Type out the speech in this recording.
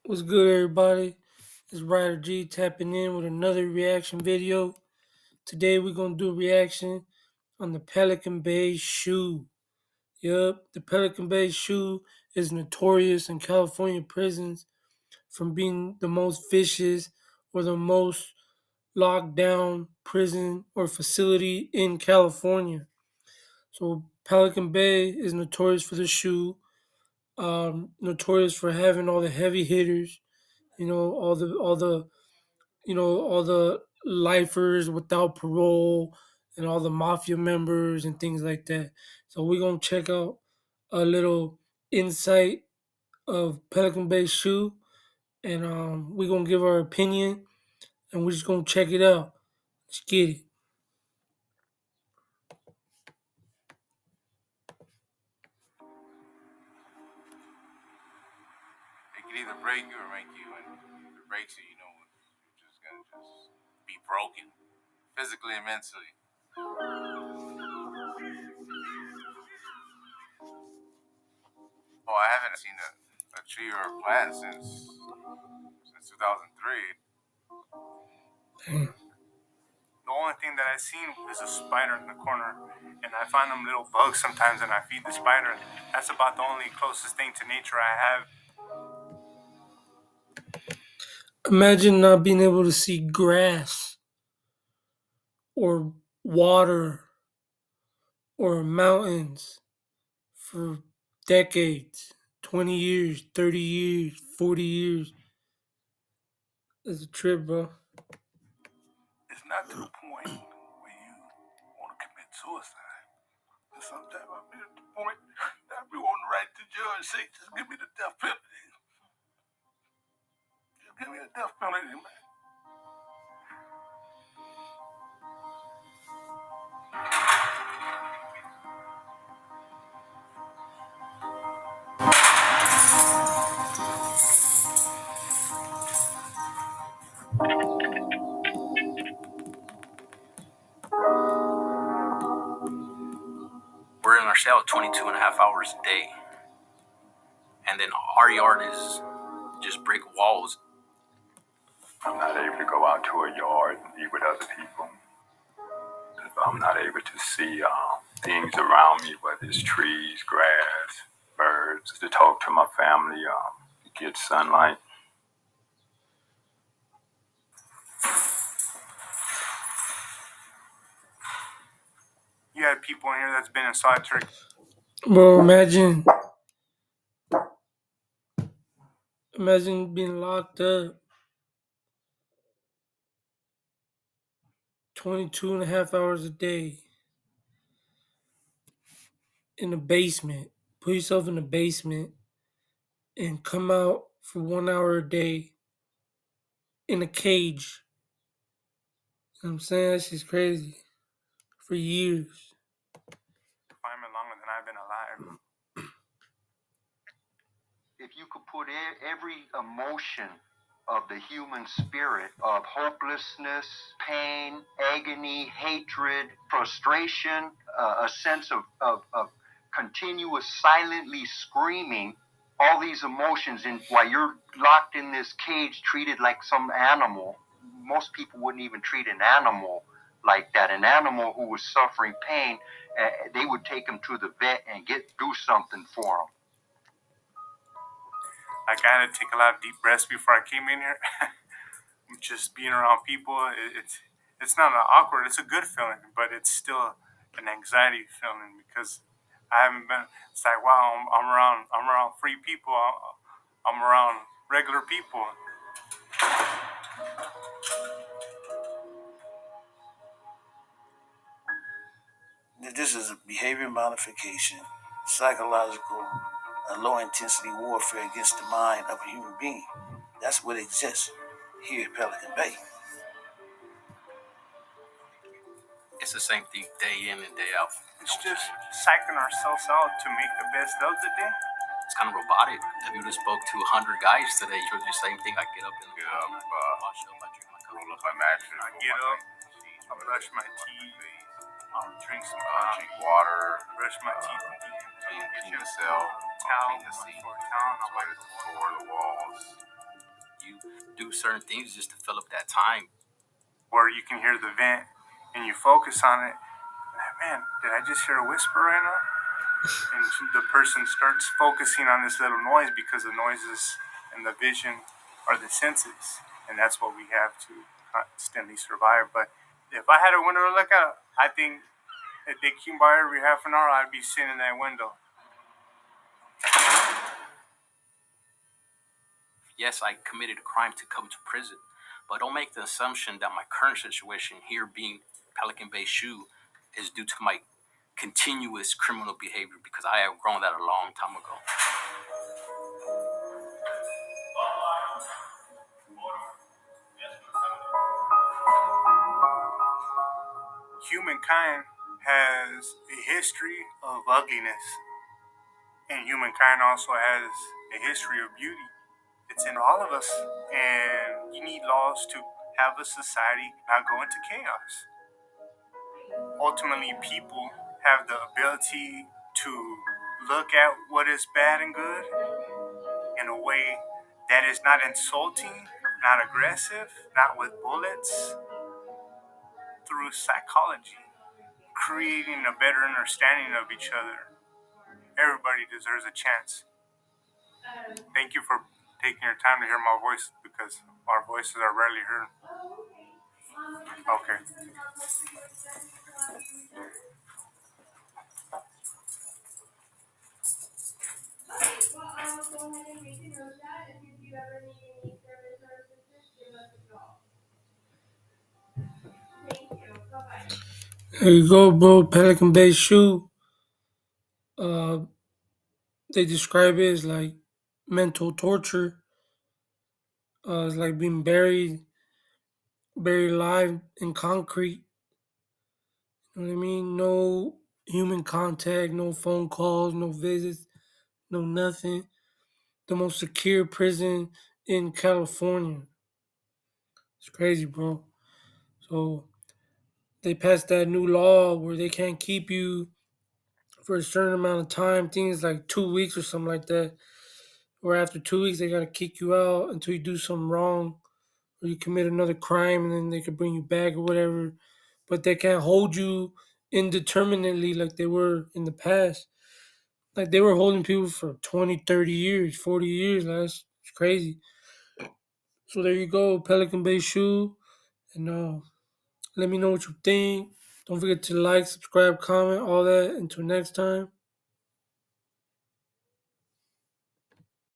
What's good, everybody? It's Ryder G tapping in with another reaction video. Today, we're going to do a reaction on the Pelican Bay SHU. Yup, the Pelican Bay SHU is notorious in California prisons from being the most vicious or the most locked down prison or facility in California. So, Pelican Bay is notorious for the SHU, notorious for having all the heavy hitters, all the lifers without parole and all the mafia members and things like that. So we're gonna check out a little insight of Pelican Bay SHU, and we're gonna give our opinion, and we're just gonna check it out. Let's get it. It can either break you or make you, and if it breaks you, you're just gonna be broken, physically and mentally. Oh, I haven't seen a tree or a plant since 2003. The only thing that I've seen is a spider in the corner, and I find them little bugs sometimes, and I feed the spider. That's about the only closest thing to nature I have. Imagine not being able to see grass or water or mountains for decades, 20 years, 30 years, 40 years. It's a trip, bro. It's not to the point where you want to commit suicide. And sometimes I've been at the point that I be wanting to write to the judge and say, just give me the death penalty. Just give me the death penalty, man. We're in our cell 22 and a half hours a day. And then our yard is just brick walls. I'm not able to go out to a yard and be with other people. I'm not able to see things around me, whether it's trees, grass, birds, to talk to my family, to get sunlight. You had people in here that's been in solitary. Bro, imagine being locked up 22 and a half hours a day in the basement. Put yourself in the basement and come out for 1 hour a day in a cage. You know what I'm saying? That shit's crazy. For years. Confinement longer than I've been alive. If you could put every emotion of the human spirit of hopelessness, pain, agony, hatred, frustration, a sense of continuous silently screaming, all these emotions, while you're locked in this cage treated like some animal. Most people wouldn't even treat an animal like that. An animal who was suffering pain, they would take him to the vet and do something for him. Like, I had to take a lot of deep breaths before I came in here. Just being around people, it's not an awkward, it's a good feeling, but it's still an anxiety feeling because I haven't been. It's like, wow, I'm around free people. I'm around regular people. This is a behavior modification, psychological, low-intensity warfare against the mind of a human being. That's what exists here at Pelican Bay. It's the same thing day in and day out. It's just psyching ourselves out to make the best of the day. It's kind of robotic. If you just spoke to 100 guys today, you do the same thing. I get up in the morning, wash up, I drink my coffee. Roll up my mattress. I get up, I brush my teeth, drink some coffee, Drink water, brush my teeth, clean the cell, towel, clean the seat, towel, sweat for the walls. you do certain things just to fill up that time. Where you can hear the vent and you focus on it. Man, did I just hear a whisper right now? And the person starts focusing on this little noise because the noises and the vision are the senses, and that's what we have to constantly survive. But if I had a window to look out, I think if they came by every half an hour, I'd be sitting in that window. Yes, I committed a crime to come to prison, but don't make the assumption that my current situation here being Pelican Bay SHU is due to my continuous criminal behavior, because I have grown that a long time ago. Humankind has a history of ugliness, and humankind also has a history of beauty. It's in all of us, and you need laws to have a society not go into chaos. Ultimately, people have the ability to look at what is bad and good in a way that is not insulting, not aggressive, not with bullets, through psychology, creating a better understanding of each other. Everybody deserves a chance. Thank you for taking your time to hear my voice, because our voices are rarely heard. Okay. There you go, bro. Pelican Bay SHU. Uh, they describe it as like mental torture. It's like being buried alive in concrete. You know what I mean? No human contact, no phone calls, no visits, no nothing. The most secure prison in California. It's crazy, bro. So they passed that new law where they can't keep you for a certain amount of time. Things like 2 weeks or something like that. Or after 2 weeks, they gotta kick you out until you do something wrong or you commit another crime, and then they could bring you back or whatever. But they can't hold you indeterminately like they were in the past. Like they were holding people for 20, 30 years, 40 years. Like, that's crazy. So there you go, Pelican Bay SHU. And let me know what you think. Don't forget to like, subscribe, comment, all that. Until next time.